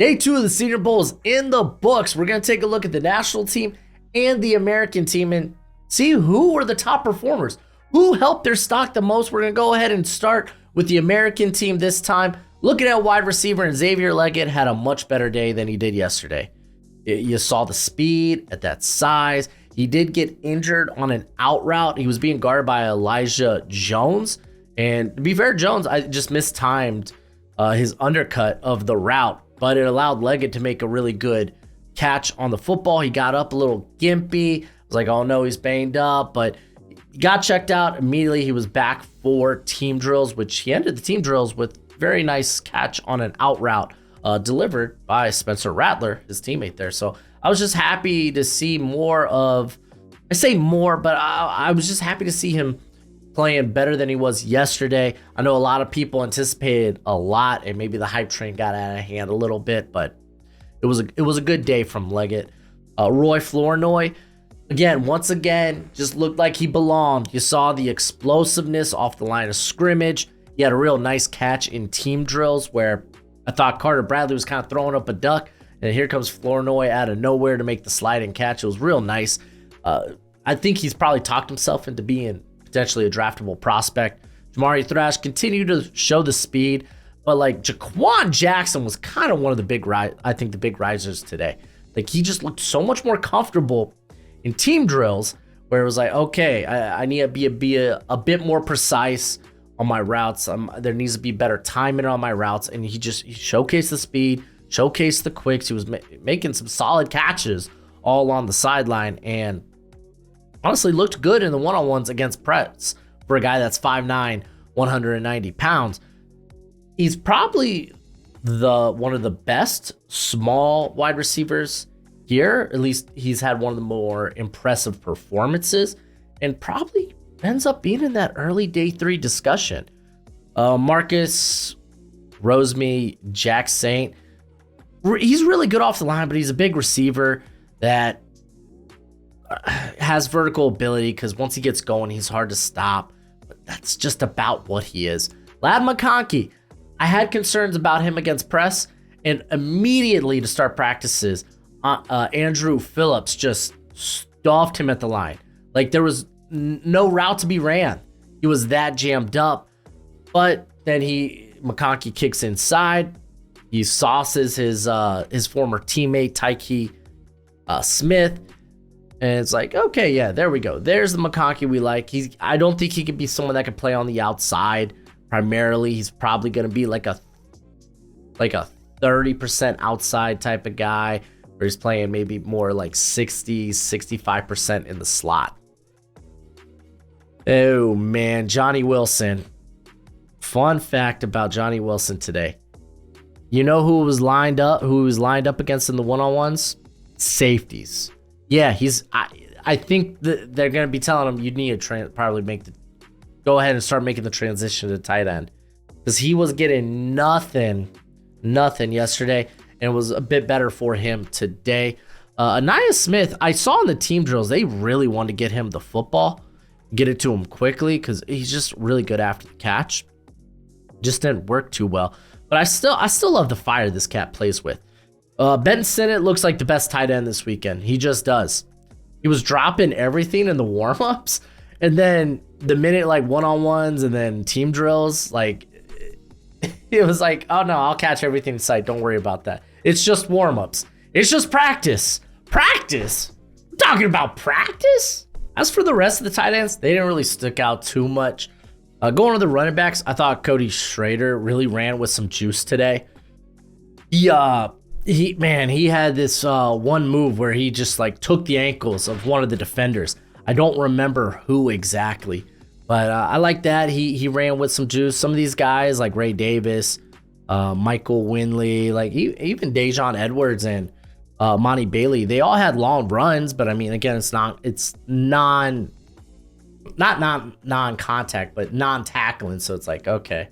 Day 2 of the Senior Bowl is in the books. We're going to take a look at the national team and the American team and see who were the top performers. Who helped their stock the most? We're going to go ahead and start with the American team this time. Looking at wide receiver, and Xavier Legette had a much better day than he did yesterday. You saw the speed at that size. He did get injured on an out route. He was being guarded by Elijah Jones. And to be fair, Jones, I just mistimed his undercut of the route, but it allowed Legette to make a really good catch on the football. He got up a little gimpy. I was like, oh no, he's banged up, but he got checked out immediately. He was back for team drills, which he ended the team drills with very nice catch on an out route delivered by Spencer Rattler, his teammate there. So I was just happy to see more of, I say more, but I was just happy to see him playing better than he was yesterday. I know a lot of people anticipated a lot, and maybe the hype train got out of hand a little bit, but it was a good day from Legette. Roy Flournoy, once again, just looked like he belonged. You saw the explosiveness off the line of scrimmage. He had a real nice catch in team drills where I thought Carter Bradley was kind of throwing up a duck, and here comes Flournoy out of nowhere to make the sliding catch. It was real nice. I think he's probably talked himself into being potentially a draftable prospect. Jamari Thrash continued to show the speed, but like Jaquan Jackson was kind of one of the big risers today. Like he just looked so much more comfortable in team drills where it was like, okay, I need to be a bit more precise on my routes. There needs to be better timing on my routes, and he showcased the speed, showcased the quicks. He was making some solid catches all on the sideline, and honestly looked good in the one-on-ones against press for a guy that's 5'9", 190 pounds. He's probably one of the best small wide receivers here. At least he's had one of the more impressive performances and probably ends up being in that early day 3 discussion. Marcus Roseme, Jack Saint, he's really good off the line, but he's a big receiver that has vertical ability because once he gets going, he's hard to stop. But that's just about what he is. Ladd McConkey, I had concerns about him against press, and immediately to start practices, Andrew Phillips just stuffed him at the line. Like there was no route to be ran. He was that jammed up. But then McConkey kicks inside. He sauces his former teammate Tyke Smith. And it's like, okay, yeah, there we go. There's the McConkey we like. I don't think he could be someone that could play on the outside primarily. He's probably going to be like a 30% outside type of guy, where he's playing maybe more like 65% in the slot. Oh man, Johnny Wilson. Fun fact about Johnny Wilson today. You know who was lined up against in the one-on-ones? Safeties. Yeah, I think that they're going to be telling him you need to go ahead and start making the transition to tight end, because he was getting nothing yesterday, and it was a bit better for him today. Anaya Smith, I saw in the team drills, they really wanted to get him the football, get it to him quickly, because he's just really good after the catch. Just didn't work too well, but I still love the fire this cat plays with. Ben Sinnott looks like the best tight end this weekend. He just does. He was dropping everything in the warm-ups, and then the minute like one-on-ones and then team drills, like it was like, oh no, I'll catch everything in sight. Don't worry about that. It's just warm-ups. It's just practice. Practice? I'm talking about practice? As for the rest of the tight ends, they didn't really stick out too much. Going to the running backs, I thought Cody Schrader really ran with some juice today. He had this one move where he just like took the ankles of one of the defenders. I don't remember who exactly, but I like that. He ran with some juice. Some of these guys like Ray Davis, Michael Winley, like even Dejon Edwards and Monty Bailey, they all had long runs, but I mean, again, it's not non-contact, but non-tackling. So it's like, okay,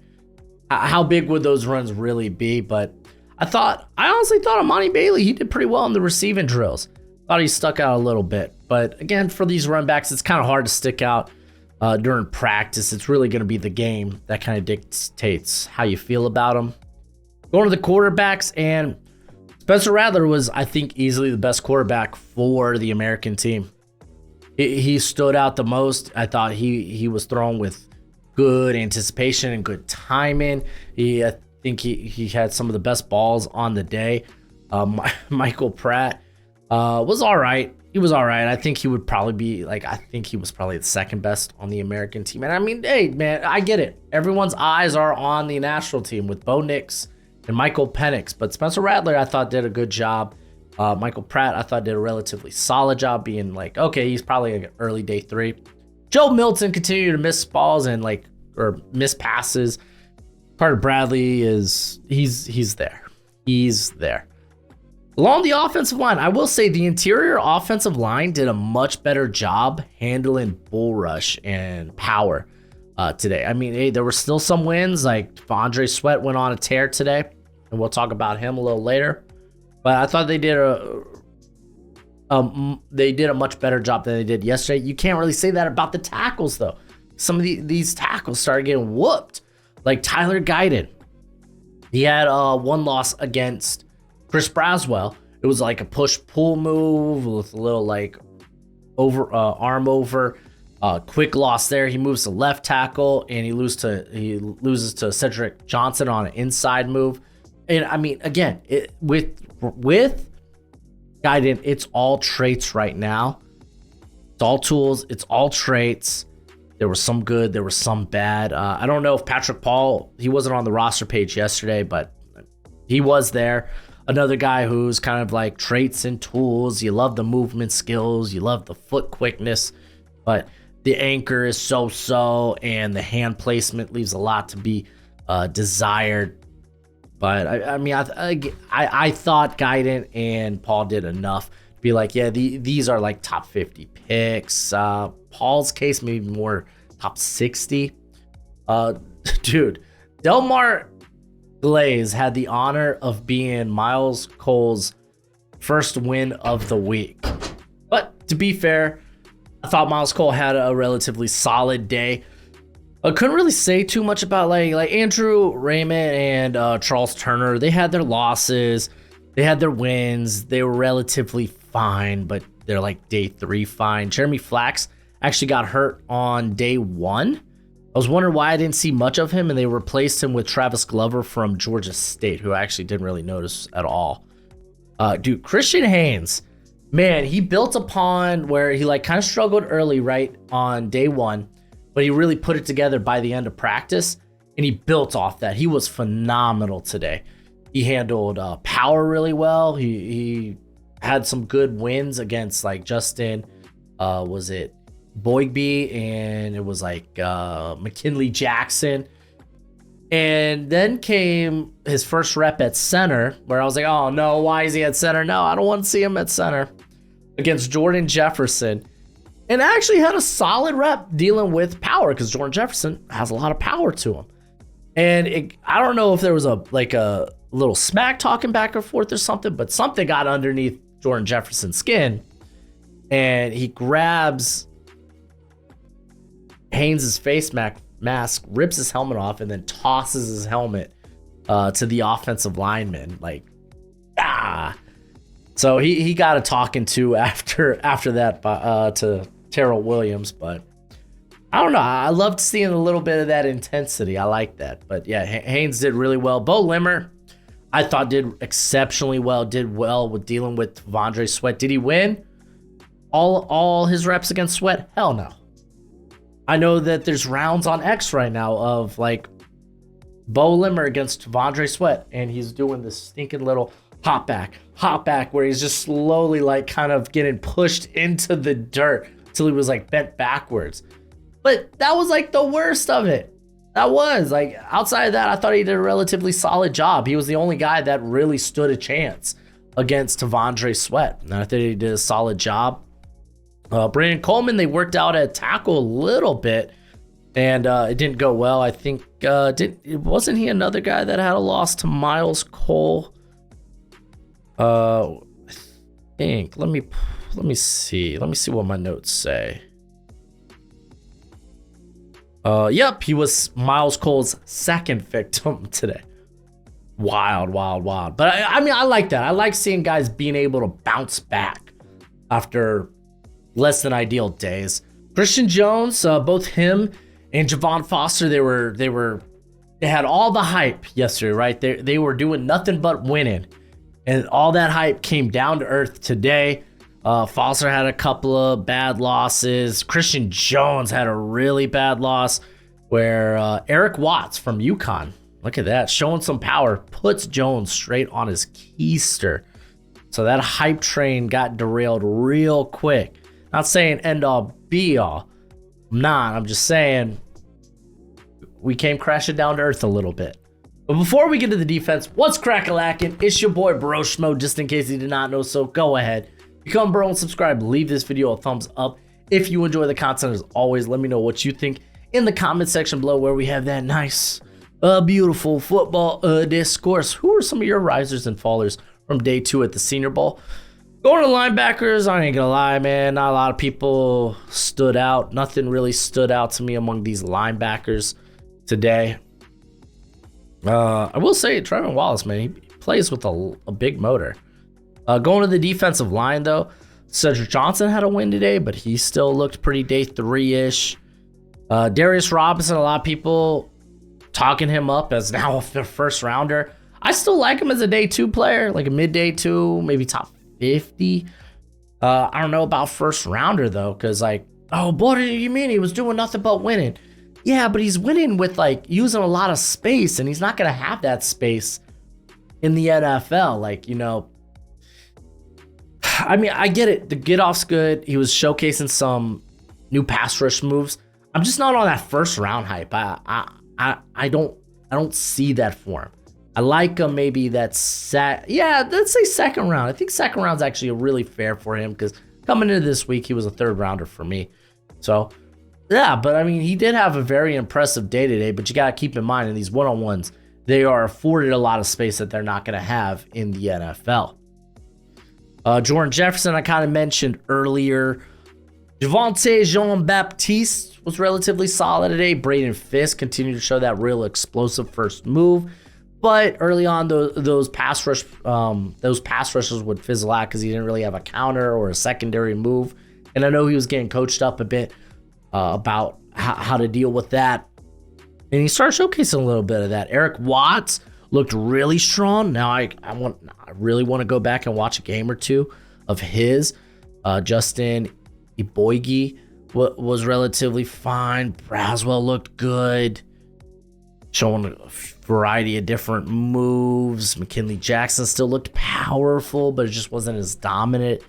how big would those runs really be? But I honestly thought Amani Bailey, he did pretty well in the receiving drills. Thought he stuck out a little bit. But again, for these run backs, it's kind of hard to stick out during practice. It's really going to be the game that kind of dictates how you feel about them. Going to the quarterbacks, and Spencer Rattler was, I think, easily the best quarterback for the American team. He stood out the most. I thought he was thrown with good anticipation and good timing. I think he had some of the best balls on the day. Michael Pratt was all right. He was all right. I think he would probably be I think he was probably the second best on the American team. And I mean, hey, man, I get it. Everyone's eyes are on the national team with Bo Nix and Michael Penix. But Spencer Rattler, I thought, did a good job. Michael Pratt, I thought, did a relatively solid job being okay, he's probably an early day 3. Joe Milton continued to miss balls and or miss passes. Carter Bradley he's there. He's there. Along the offensive line, I will say the interior offensive line did a much better job handling bull rush and power today. I mean, hey, there were still some wins, like T'Vondre Sweat went on a tear today, and we'll talk about him a little later. But I thought they did a much better job than they did yesterday. You can't really say that about the tackles, though. Some of these tackles started getting whooped, like Tyler Guyton. He had one loss against Chris Braswell. It was like a push-pull move with a little arm over. Quick loss there. He moves to left tackle and he loses to Cedric Johnson on an inside move. And I mean, again, with Guyton, it's all traits right now. It's all tools. It's all traits. There was some good. There was some bad. I don't know if Patrick Paul, he wasn't on the roster page yesterday, but he was there. Another guy who's kind of like traits and tools. You love the movement skills. You love the foot quickness, but the anchor is so-so, and the hand placement leaves a lot to be desired. But I thought Guyton and Paul did enough to be these are like top 50 picks. Paul's case maybe more top 60. Dude, Delmar Glaze had the honor of being Miles Cole's first win of the week. But to be fair, I thought Miles Cole had a relatively solid day. I couldn't really say too much about like Andrew Raymond and Charles Turner. They had their losses. They had their wins. They were relatively fine, but they're like day 3 fine. Jeremy Flax actually got hurt on day 1. I was wondering why I didn't see much of him, and they replaced him with Travis Glover from Georgia State, who I actually didn't really notice at all. Dude, Christian Haynes, man, he built upon where he kind of struggled early, right, on day 1, but he really put it together by the end of practice, and he built off that. He was phenomenal today. He handled power really well. He had some good wins against Justin, was it Boygby, and it was McKinley Jackson. And then came his first rep at center, where I was like, oh no, why is he at center? No, I don't want to see him at center, against Jordan Jefferson. And I actually had a solid rep dealing with power, because Jordan Jefferson has a lot of power to him. And I don't know if there was a little smack talking back and forth or something, but something got underneath Jordan Jefferson's skin, and he grabs Haynes' face mask, rips his helmet off, and then tosses his helmet to the offensive lineman. So he got a talking to after that to Terrell Williams. But I don't know. I loved seeing a little bit of that intensity. I like that. But yeah, Haynes did really well. Bo Limmer, I thought, did exceptionally well. Did well with dealing with T'Vondre Sweat. Did he win all his reps against Sweat? Hell no. I know that there's rounds on X right now of Bo Limmer against T'Vondre Sweat, and he's doing this stinking little hop back, where he's just slowly kind of getting pushed into the dirt till he was bent backwards. But that was the worst of it. That was outside of that, I thought he did a relatively solid job. He was the only guy that really stood a chance against T'Vondre Sweat, and I think he did a solid job. Brandon Coleman, they worked out at tackle a little bit, and it didn't go well. I think wasn't he another guy that had a loss to Miles Cole? I think. Let me see what my notes say. Yep, he was Miles Cole's second victim today. Wild, wild, wild. But I mean, I like that. I like seeing guys being able to bounce back after less than ideal days. Christian Jones, both him and Javon Foster, they had all the hype yesterday, right? They were doing nothing but winning, and all that hype came down to earth today. Foster had a couple of bad losses. Christian Jones had a really bad loss where Eric Watts from UConn, look at that, showing some power, puts Jones straight on his keister. So that hype train got derailed real quick. Not saying end all be all. I'm just saying we came crashing down to earth a little bit. But before we get to the defense, what's crack-a-lackin'? It's your boy Broshmo, just in case you did not know, so go ahead. Become bro and subscribe. Leave this video a thumbs up. If you enjoy the content, as always, let me know what you think in the comment section below, where we have that nice, beautiful football discourse. Who are some of your risers and fallers from day 2 at the Senior Bowl? Going to linebackers, I ain't gonna lie, man. Not a lot of people stood out. Nothing really stood out to me among these linebackers today. I will say, Trevor Wallace, man, he plays with a big motor. Going to the defensive line, though, Cedric Johnson had a win today, but he still looked pretty day 3-ish. Darius Robinson, a lot of people talking him up as now a first rounder. I still like him as a day 2 player, like a mid day 2, maybe top 50. I don't know about first rounder though, because like, oh, what do you mean he was doing nothing but winning? Yeah, but he's winning with like using a lot of space, and he's not gonna have that space in the NFL. Like, you know, I mean, I get it. The get off's good. He was showcasing some new pass rush moves. I'm just not on that first round hype. I don't see that for him. I like him maybe let's say second round. I think second round's actually really fair for him, because coming into this week, he was a third rounder for me. So, yeah, but I mean, he did have a very impressive day today, but you got to keep in mind in these one-on-ones, they are afforded a lot of space that they're not going to have in the NFL. Jordan Jefferson, I kind of mentioned earlier. Javonte Jean-Baptiste was relatively solid today. Braden Fisk continued to show that real explosive first move. But early on, those pass rushers would fizzle out because he didn't really have a counter or a secondary move. And I know he was getting coached up a bit about how to deal with that. And he started showcasing a little bit of that. Eric Watts looked really strong. Now I really want to go back and watch a game or two of his. Justin Eboigbe was relatively fine. Braswell looked good, showing a variety of different moves. McKinley Jackson still looked powerful, but it just wasn't as dominant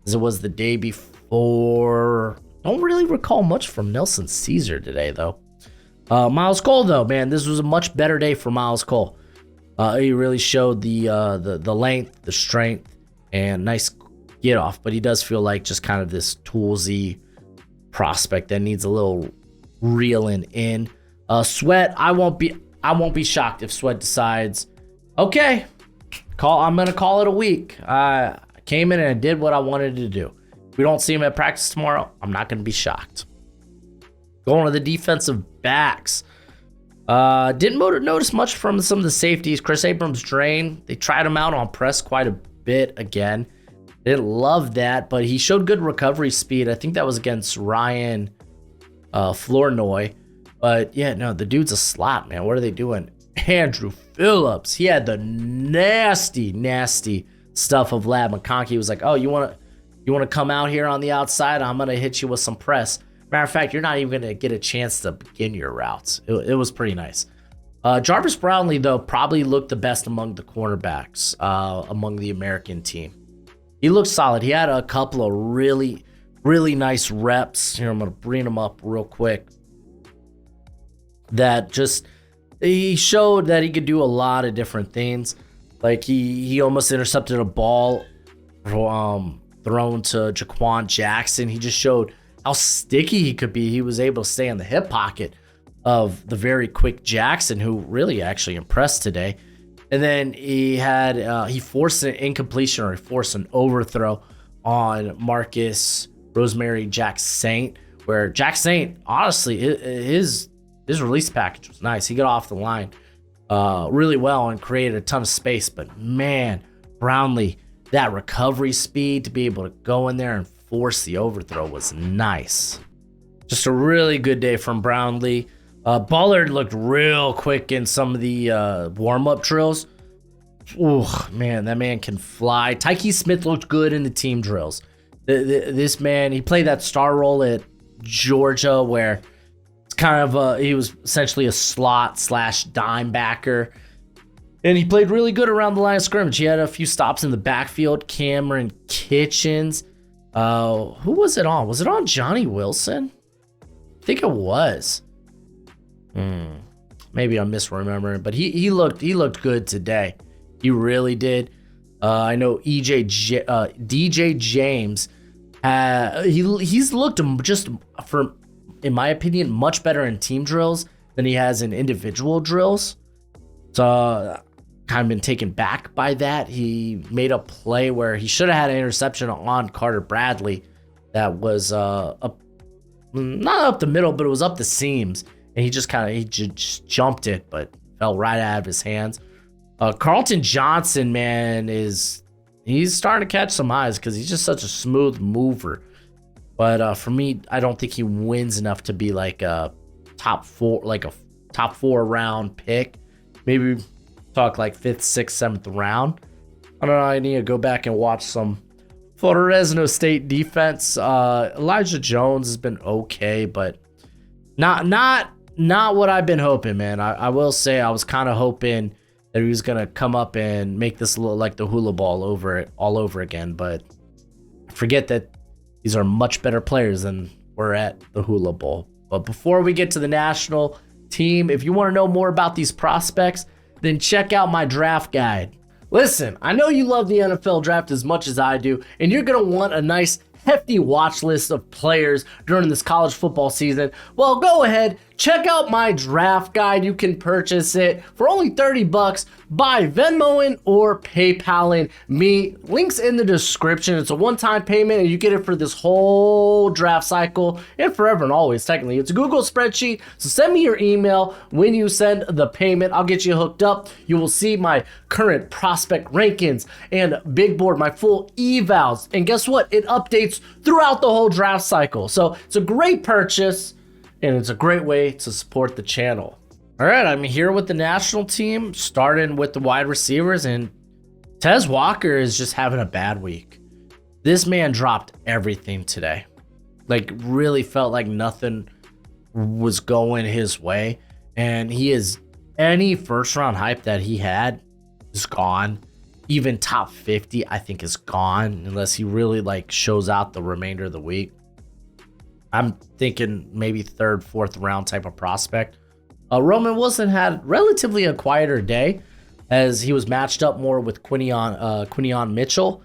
as it was the day before. Don't really recall much from Nelson Caesar today, though. Miles Cole, though, man, this was a much better day for Miles Cole. He really showed the length, the strength, and nice get off. But he does feel like just kind of this toolsy prospect that needs a little reeling in. Sweat, I won't be shocked if Sweat decides, okay, I'm gonna call it a week. I came in and I did what I wanted to do. If we don't see him at practice tomorrow, I'm not gonna be shocked. Going to the defensive backs. Didn't notice much from some of the safeties. Chris Abrams-Drain, they tried him out on press quite a bit again. Didn't love that, but he showed good recovery speed. I think that was against Ryan Flournoy. But yeah, no, the dude's a slot, man. What are they doing? Andrew Phillips, he had the nasty stuff of Lab McConkey. He was like, oh, you want to come out here on the outside? I'm going to hit you with some press. Matter of fact, you're not even going to get a chance to begin your routes. It was pretty nice. Jarvis Brownlee, though, probably looked the best among the cornerbacks, among the American team. He looked solid. He had a couple of really nice reps. Here, I'm going to bring him up real quick. That just, he showed that he could do a lot of different things. Like he almost intercepted a ball thrown to Jaquan Jackson. He just showed how sticky he could be. He was able to stay in the hip pocket of the very quick Jackson, who really actually impressed today. And then he forced an incompletion, or he forced an overthrow on Marcus Rosemary Jack Saint, where Jack Saint, honestly, his release package was nice. He got off the line really well and created a ton of space. But man, Brownlee, that recovery speed to be able to go in there and force the overthrow was nice. Just a really good day from Brownlee. Bullard looked real quick in some of the warm-up drills. Ooh, man, that man can fly. Tyke Smith looked good in the team drills. This man, he played that star role at Georgia where it's kind of he was essentially a slot / dime backer. And he played really good around the line of scrimmage. He had a few stops in the backfield. Cameron Kitchens. Who was it on? Was it on Johnny Wilson? I think it was. Maybe I'm misremembering, but he looked good today. He really did. I know DJ James. He's looked just for, in my opinion, much better in team drills than he has in individual drills. So kind of been taken back by that. He made a play where he should have had an interception on Carter Bradley that was not up the middle, but it was up the seams, and he just jumped it, but fell right out of his hands. Carlton Johnson, man, he's starting to catch some eyes because he's just such a smooth mover. But for me, I don't think he wins enough to be like a top 4 round pick. Maybe talk like 5th, 6th, 7th round. I don't know. I need to go back and watch some Fresno State defense. Elijah Jones has been okay, but not what I've been hoping, man. I will say I was kind of hoping that he was gonna come up and make this look like the hula ball all over again, but forget that these are much better players than we're at the hula bowl. But before we get to the national team, if you want to know more about these prospects, then check out my draft guide. Listen, I know you love the NFL draft as much as I do, and you're gonna want a nice hefty watch list of players during this college football season. Well, go ahead, check out my draft guide. You can purchase it for only $30 by Venmoing or PayPaling me. Links in the description. It's a one-time payment and you get it for this whole draft cycle and forever and always. Technically, it's a Google spreadsheet. So send me your email when you send the payment. I'll get you hooked up. You will see my current prospect rankings and big board, my full evals. And guess what? It updates throughout the whole draft cycle. So it's a great purchase and it's a great way to support the channel. All right, I'm here with the national team, starting with the wide receivers, and Tez Walker is just having a bad week. This man dropped everything today. Like, really felt like nothing was going his way, and any first round hype that he had is gone. Even top 50, I think, is gone unless he really shows out the remainder of the week. I'm thinking maybe 3rd, 4th round type of prospect. Roman Wilson had relatively a quieter day as he was matched up more with Quinion Mitchell.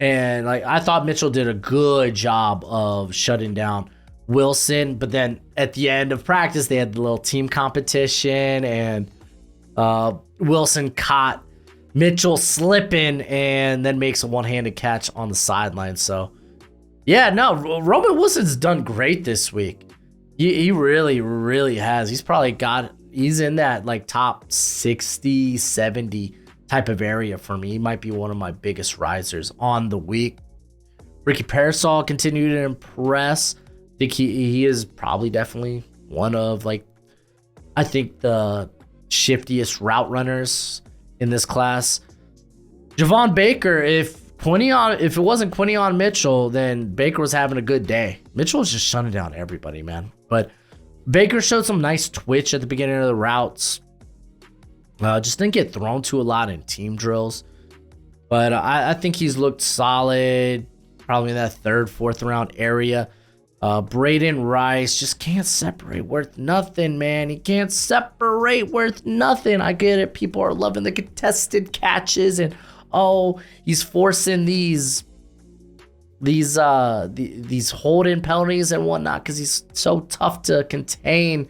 And I thought Mitchell did a good job of shutting down Wilson. But then at the end of practice, they had the little team competition and Wilson caught Mitchell slipping and then makes a one-handed catch on the sideline. So yeah, no, Roman Wilson's done great this week. He really, really has. He's in that top 60, 70 type of area for me. He might be one of my biggest risers on the week. Ricky Parasol continued to impress. I think he is probably definitely one of I think the shiftiest route runners in this class. Javon Baker, if it wasn't Quinion Mitchell, then Baker was having a good day. Mitchell was just shutting down everybody, man. But Baker showed some nice twitch at the beginning of the routes. Just didn't get thrown to a lot in team drills. But I think he's looked solid, probably in that 3rd, 4th round area. Braden Rice just can't separate worth nothing, man. He can't separate worth nothing. I get it. People are loving the contested catches and he's forcing these hold-in penalties and whatnot because he's so tough to contain.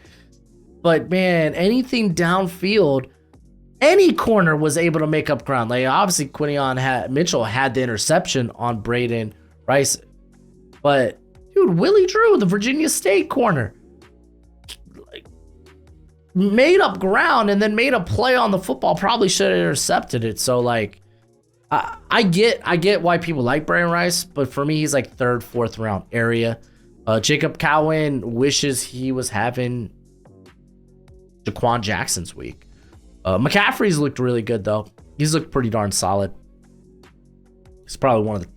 But man, anything downfield, any corner was able to make up ground. Obviously, Mitchell had the interception on Braden Rice, but dude, Willie Drew, the Virginia State corner, made up ground and then made a play on the football. Probably should have intercepted it. So like, I get why people like Brian Rice, but for me, he's like third, fourth round area. Jacob Cowan wishes he was having Jaquan Jackson's week. McCaffrey's looked really good though. He's looked pretty darn solid. He's probably one of the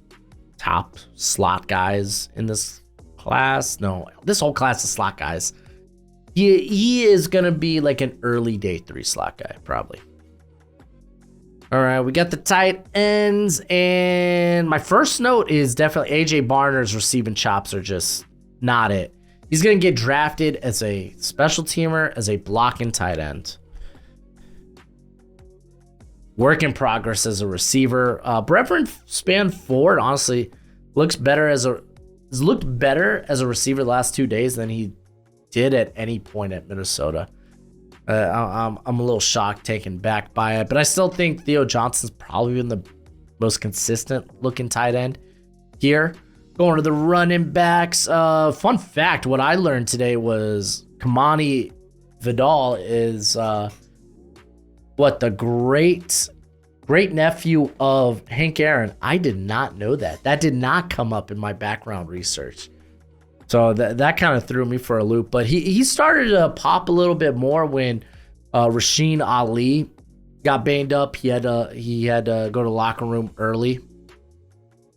top slot guys in this class. No, this whole class is slot guys. He is going to be like an early day 3 slot guy, probably. All right, we got the tight ends. And my first note is definitely AJ Barner's receiving chops are just not it. He's going to get drafted as a special teamer, as a blocking tight end. Work in progress as a receiver. Brevin Spanford honestly looked better as a receiver the last 2 days than he did at any point at Minnesota. I'm a little shocked, taken back by it, but I still think Theo Johnson's probably been the most consistent looking tight end here. Going to the running backs. Fun fact: what I learned today was Kamani Vidal is the great nephew of Hank Aaron. I did not know that. That did not come up in my background research. So that kind of threw me for a loop. But he started to pop a little bit more when Rasheen Ali got banged up. He had to go to the locker room early.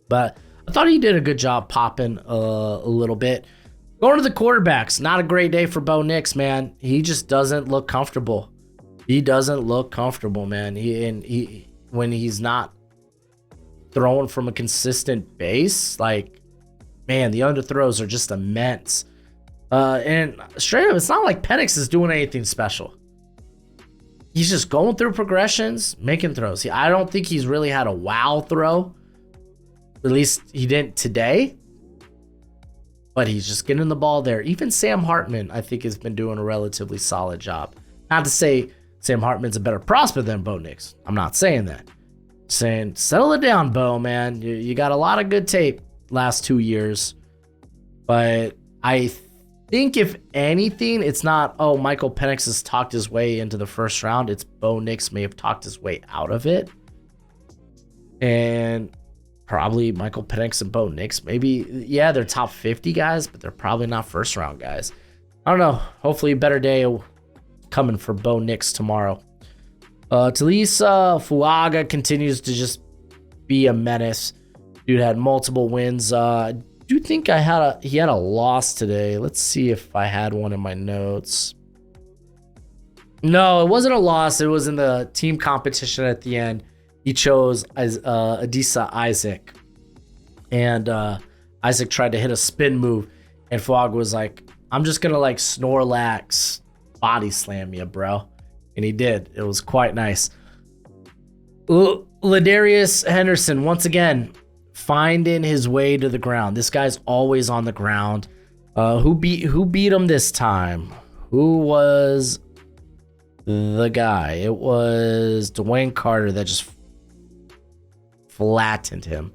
But I thought he did a good job popping a little bit. Going to the quarterbacks. Not a great day for Bo Nix, man. He just doesn't look comfortable. He doesn't look comfortable, man. He when he's not throwing from a consistent base, like, man, the underthrows are just immense. And straight up, it's not like Penix is doing anything special. He's just going through progressions, making throws. I don't think he's really had a wow throw. At least he didn't today. But he's just getting the ball there. Even Sam Hartman, I think, has been doing a relatively solid job. Not to say Sam Hartman's a better prospect than Bo Nix. I'm not saying that. I'm saying, settle it down, Bo, man. You got a lot of good tape last 2 years. But I think, if anything, it's not, Michael Penix has talked his way into the first round. It's Bo Nix may have talked his way out of it. And probably Michael Penix and Bo Nix, maybe, yeah, they're top 50 guys, but they're probably not first round guys. I don't know. Hopefully a better day coming for Bo Nix tomorrow. Talisa Fuaga continues to just be a menace. Dude had multiple wins. I do think he had a loss today. Let's see if I had one in my notes. No, it wasn't a loss. It was in the team competition at the end. He chose Adisa Isaac. And Isaac tried to hit a spin move. And Fuaga was like, I'm just going to like Snorlax body slam you, bro. And he did. It was quite nice. Ladarius Henderson, once again, finding his way to the ground. This guy's always on the ground. Who beat him this time? Who was the guy? It was Dwayne Carter that just flattened him.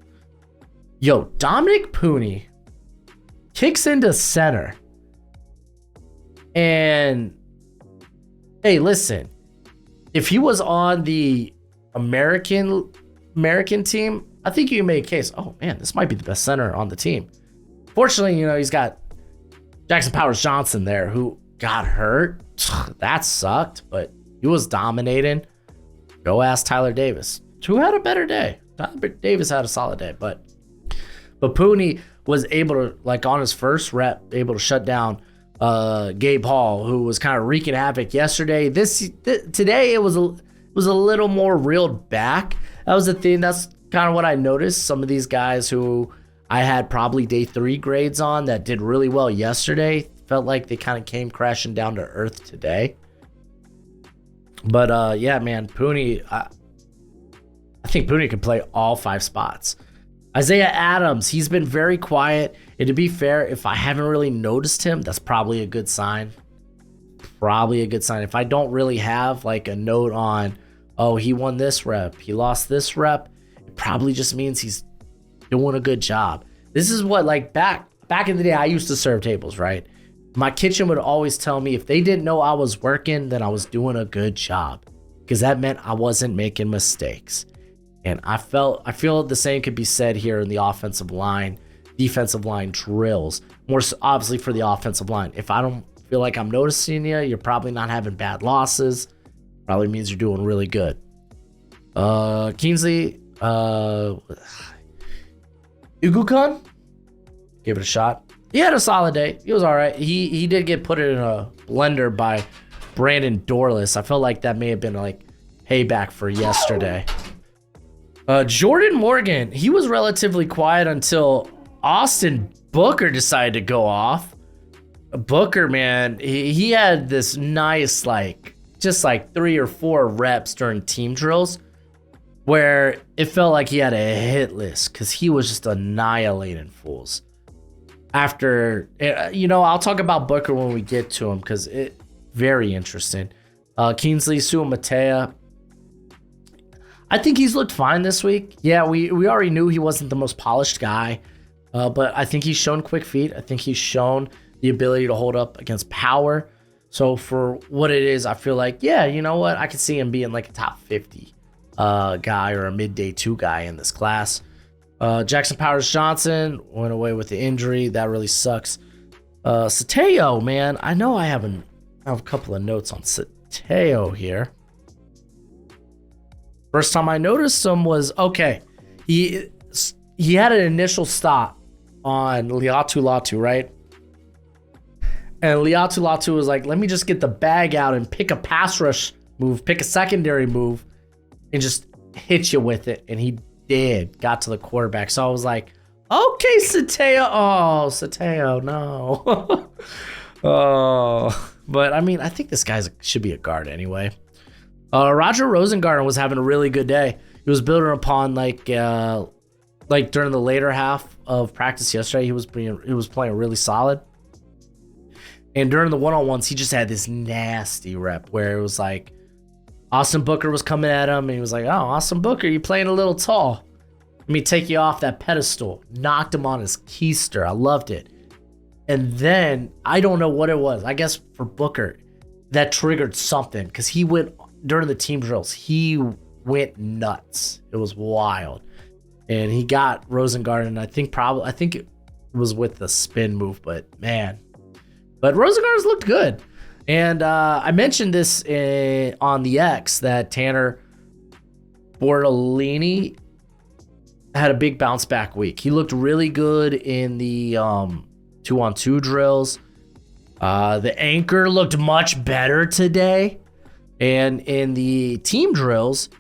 Yo, Dominic Pooney kicks into center. And hey, listen, if he was on the American team, I think you can make a case. Oh man, this might be the best center on the team. Fortunately, he's got Jackson Powers Johnson there, who got hurt. That sucked, but he was dominating. Go ask Tyler Davis, who had a better day. Tyler Davis had a solid day, but Pooney was able to, like on his first rep, able to shut down Gabe Hall, who was kind of wreaking havoc yesterday. Today it was a little more reeled back. That was the thing. That's kind of what I noticed. Some of these guys who I had probably day 3 grades on that did really well yesterday felt like they kind of came crashing down to earth today. But yeah, man, Pooney. I think Pooney can play all 5 spots. Isaiah Adams, he's been very quiet. And to be fair, if I haven't really noticed him, that's probably a good sign. Probably a good sign. If I don't really have like a note on, he won this rep, he lost this rep, it probably just means he's doing a good job. This is what, like back in the day, I used to serve tables, right? My kitchen would always tell me if they didn't know I was working, then I was doing a good job, because that meant I wasn't making mistakes. And I feel the same could be said here in the offensive line, defensive line drills, more so obviously for the offensive line. If I don't feel like I'm noticing you, you're probably not having bad losses. Probably means you're doing really good. Kingsley, Ugukan, gave it a shot. He had a solid day. He was all right. He did get put in a blender by Brandon Dorless. I felt like that may have been like payback for yesterday. Jordan Morgan, he was relatively quiet until Austin Booker decided to go off. Booker, man, he had this nice, just 3 or 4 reps during team drills where it felt like he had a hit list because he was just annihilating fools. After, I'll talk about Booker when we get to him because it very interesting. Kingsley Suamatea, I think he's looked fine this week. Yeah, we already knew he wasn't the most polished guy, but I think he's shown quick feet. I think he's shown the ability to hold up against power. So for what it is, I feel like, yeah, you know what? I could see him being like a top 50 guy or a midday 2 guy in this class. Jackson Powers Johnson went away with the injury. That really sucks. Sateo, man, I know I have a couple of notes on Sateo here. First time I noticed him was, okay, he had an initial stop on Liatu Latu, right? And Liatu Latu was like, let me just get the bag out and pick a pass rush move, pick a secondary move, and just hit you with it. And he did, got to the quarterback. So I was like, okay, Sateo. Oh, Sateo, no. Oh, but I mean, I think this guy should be a guard anyway. Roger Rosengarten was having a really good day. He was building upon like during the later half of practice yesterday, he was playing really solid. And during the one-on-ones, he just had this nasty rep where it was like Austin Booker was coming at him and he was like, oh, Austin Booker, you're playing a little tall. Let me take you off that pedestal. Knocked him on his keister. I loved it. And then I don't know what it was. I guess for Booker, that triggered something because he went during the team drills. He went nuts. It was wild, and he got Rosengarten. I think it was with the spin move, but Rosengarten's looked good. And I mentioned this on the X that Tanner Bortolini had a big bounce back week. He looked really good in the 2-on-2 drills. The anchor looked much better today. And in the team drills,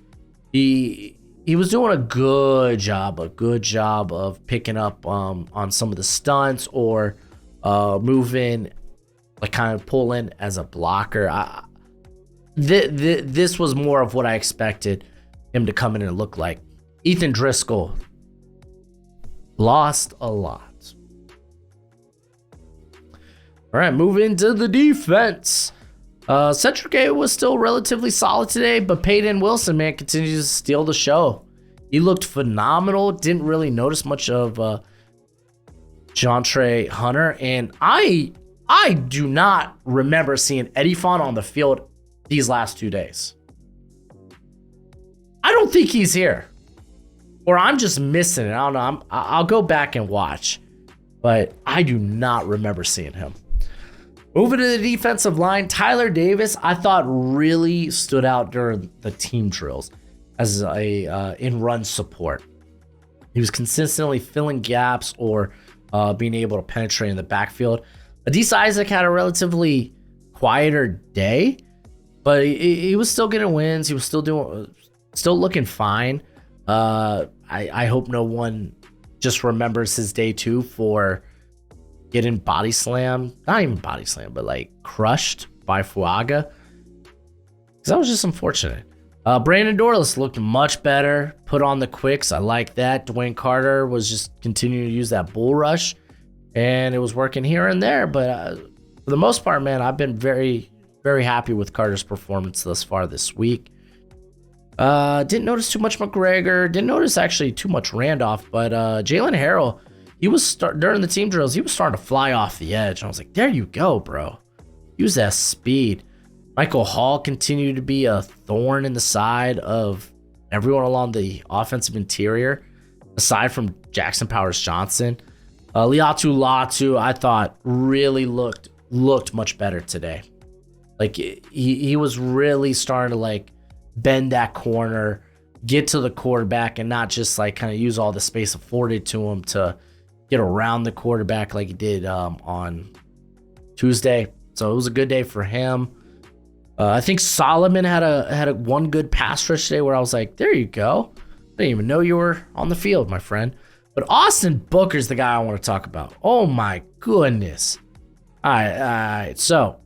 he was doing a good job of picking up on some of the stunts or moving, like kind of pulling as a blocker. This was more of what I expected him to come in and look like. Ethan Driscoll lost a lot. All right, moving to the defense. Cedric A was still relatively solid today, but Peyton Wilson, man, continues to steal the show. He looked phenomenal. Didn't really notice much of Jontre Hunter, and I do not remember seeing Eddie Fon on the field these last 2 days. I don't think he's here, or I'm just missing it. I don't know. I'll go back and watch, but I do not remember seeing him. Moving to the defensive line, Tyler Davis, I thought really stood out during the team drills as a in-run support. He was consistently filling gaps or being able to penetrate in the backfield. Adisa Isaac had a relatively quieter day, but he was still getting wins. He was still looking fine. I hope no one just remembers his day 2 for getting body slammed, not even body slammed, but like crushed by Fuaga. Because that was just unfortunate. Brandon Dorless looked much better, put on the quicks. I like that. Dwayne Carter was just continuing to use that bull rush, and it was working here and there. But for the most part, man, I've been very, very happy with Carter's performance thus far this week. Didn't notice too much McGregor. Didn't notice actually too much Randolph, but Jalen Harrell, he was during the team drills, he was starting to fly off the edge. I was like, there you go, bro. Use that speed. Michael Hall continued to be a thorn in the side of everyone along the offensive interior, aside from Jackson Powers Johnson. Liatu Latu, I thought, really looked much better today. Like, he was really starting to, like, bend that corner, get to the quarterback, and not just, like, kind of use all the space afforded to him to get around the quarterback like he did on Tuesday. So it was a good day for him. I think Solomon had a one good pass rush today where I was like, there you go. I didn't even know you were on the field, my friend. But Austin Booker's the guy I want to talk about. Oh, my goodness. All right. So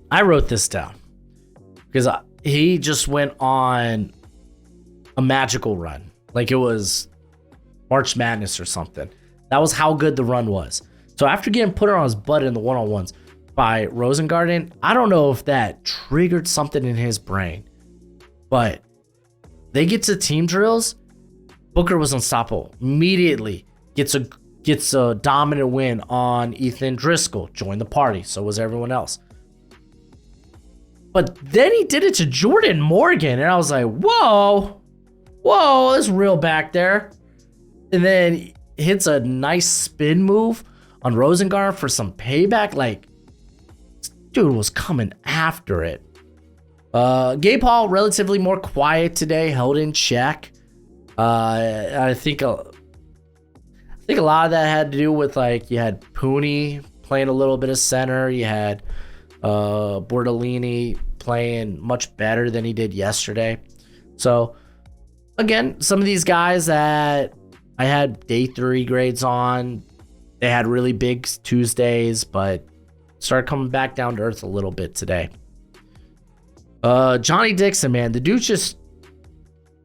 I wrote this down because he just went on a magical run. Like it was March Madness or something. That was how good the run was. So after getting put on his butt in the one-on-ones by Rosengarten, I don't know if that triggered something in his brain, but they get to team drills. Booker was unstoppable. Immediately gets a dominant win on Ethan Driscoll. Joined the party. So was everyone else. But then he did it to Jordan Morgan, and I was like, whoa, that's real back there. And then hits a nice spin move on Rosengarten for some payback. Like, dude was coming after it. Gabe Hall, relatively more quiet today, held in check. I think a lot of that had to do with, like, you had Pooney playing a little bit of center. You had Bordellini playing much better than he did yesterday. So, again, some of these guys that I had day 3 grades on, they had really big Tuesdays, but started coming back down to earth a little bit today. Johnny Dixon, man, the dude just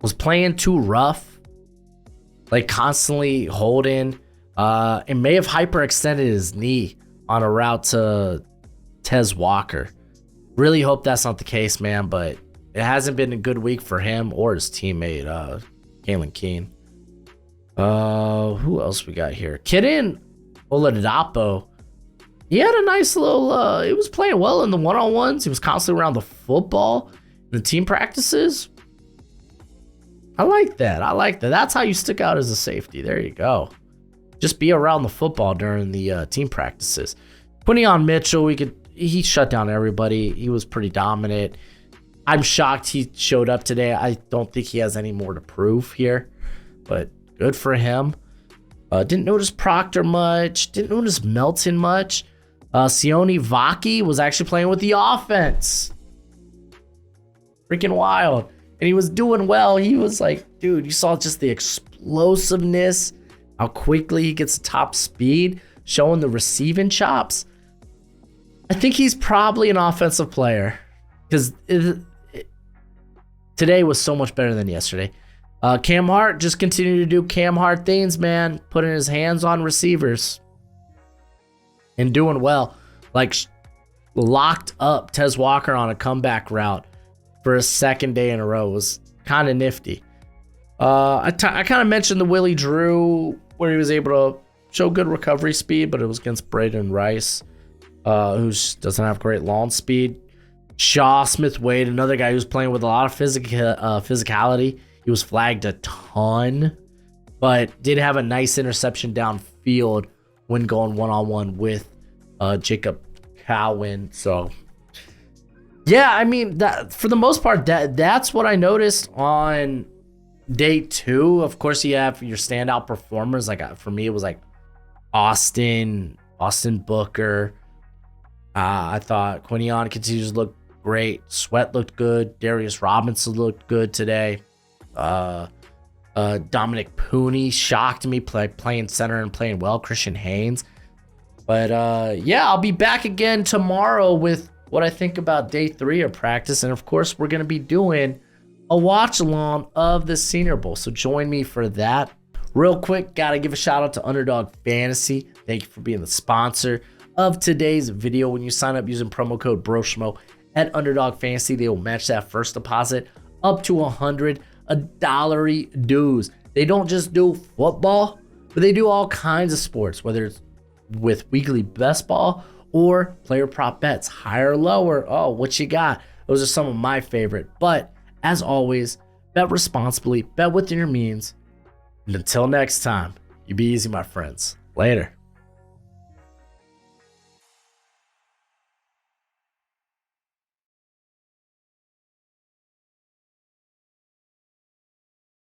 was playing too rough, like constantly holding, and may have hyperextended his knee on a route to Tez Walker. Really hope that's not the case, man, but it hasn't been a good week for him or his teammate, Kalen Keene. Who else we got here? Kidin Oladapo. He had a nice little, he was playing well in the one-on-ones. He was constantly around the football in the team practices. I like that. That's how you stick out as a safety. There you go. Just be around the football during the team practices. Quinion Mitchell, he shut down everybody. He was pretty dominant. I'm shocked he showed up today. I don't think he has any more to prove here, but good for him. Didn't notice Proctor much. Didn't notice Melton much. Sione Vaki was actually playing with the offense. Freaking wild. And he was doing well. He was like, dude, you saw just the explosiveness, how quickly he gets top speed, showing the receiving chops. I think he's probably an offensive player because today was so much better than yesterday. Cam Hart just continued to do Cam Hart things, man, putting his hands on receivers and doing well. Like locked up Tez Walker on a comeback route for a second day in a row. It was kind of nifty. I kind of mentioned the Willie Drew where he was able to show good recovery speed, but it was against Braden Rice, who doesn't have great lawn speed. Shaw Smith-Wade, another guy who's playing with a lot of physicality. He was flagged a ton, but did have a nice interception downfield when going one-on-one with Jacob Cowan. So, yeah, I mean, that for the most part, that's what I noticed on day 2. Of course, you have your standout performers. Like for me, it was like Austin Booker. I thought Quinion continues to look great. Sweat looked good. Darius Robinson looked good today. Dominic Pooney shocked me playing center and playing well. Christian Haynes. But yeah, I'll be back again tomorrow with what I think about day 3 of practice. And of course, we're going to be doing a watch along of the Senior Bowl. So join me for that. Real quick, got to give a shout out to Underdog Fantasy. Thank you for being the sponsor of today's video. When you sign up using promo code Broshmo at Underdog Fantasy, they will match that first deposit up to $100 dues. They don't just do football. but they do all kinds of sports, whether it's with weekly best ball or player prop bets, higher or lower. Oh, what you got? Those are some of my favorite. But as always, bet responsibly, bet within your means. And until next time, you be easy, my friends. Later.